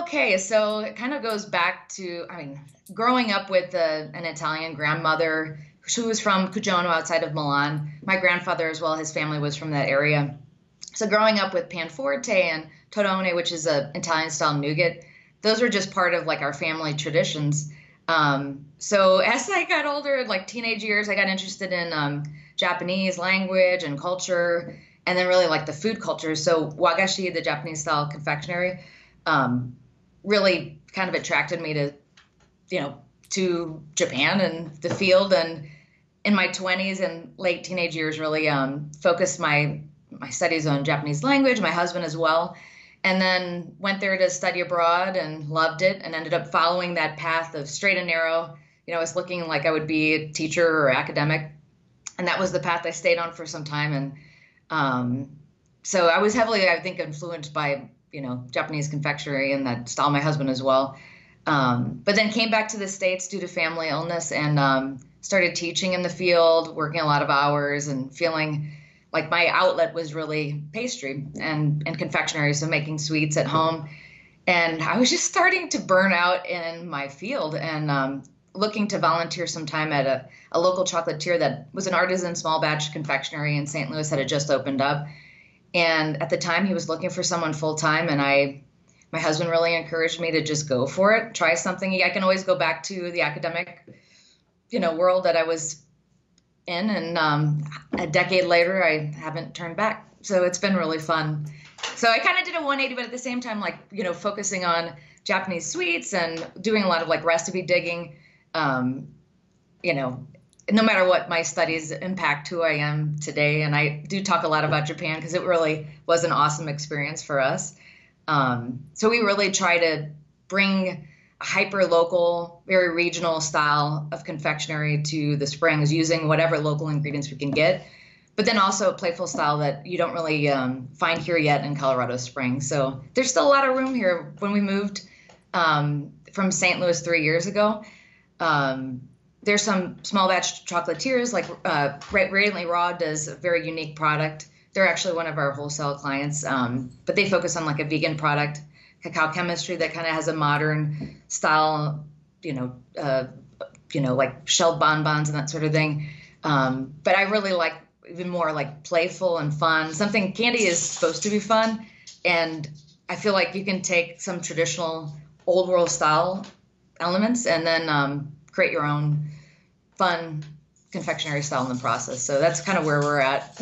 Okay, so it kind of goes back to, growing up with an Italian grandmother who was from Cugiano outside of Milan. My grandfather as well, his family was from that area. So growing up with panforte and torrone, which is a Italian style nougat, those were just part of like our family traditions. So as I got older, like teenage years, I got interested in Japanese language and culture, and then really like the food culture. So wagashi, the Japanese style confectionery, um, really kind of attracted me to Japan and the field. And in my 20s and late teenage years, really focused my studies on Japanese language, my husband as well, and then went there to study abroad and loved it and ended up following that path of straight and narrow. I was looking like I would be a teacher or academic, and that was the path I stayed on for some time. And so I was heavily, I think, influenced by, Japanese confectionery and that style, my husband as well. But then came back to the States due to family illness and started teaching in the field, working a lot of hours and feeling like my outlet was really pastry and confectionery, so making sweets at home. And I was just starting to burn out in my field and looking to volunteer some time at a local chocolatier that was an artisan small batch confectionery in St. Louis that had just opened up. And at the time, he was looking for someone full time, and my husband really encouraged me to just go for it, try something. I can always go back to the academic, world that I was in, and a decade later, I haven't turned back. So it's been really fun. So I kind of did a 180, but at the same time, like, focusing on Japanese sweets and doing a lot of like recipe digging. You know, no matter what, my studies impact who I am today. And I do talk a lot about Japan because it really was an awesome experience for us. So we really try to bring a hyper local, very regional style of confectionery to the Springs using whatever local ingredients we can get, but then also a playful style that you don't really find here yet in Colorado Springs. So there's still a lot of room here. When we moved from St. Louis 3 years ago, there's some small batch chocolatiers like Radiantly Raw does a very unique product. They're actually one of our wholesale clients, but they focus on like a vegan product, cacao chemistry that kind of has a modern style, like shelled bonbons and that sort of thing. But I really like even more like playful and fun. Candy is supposed to be fun, and I feel like you can take some traditional old world style elements and then create your own fun confectionery style in the process. So that's kind of where we're at.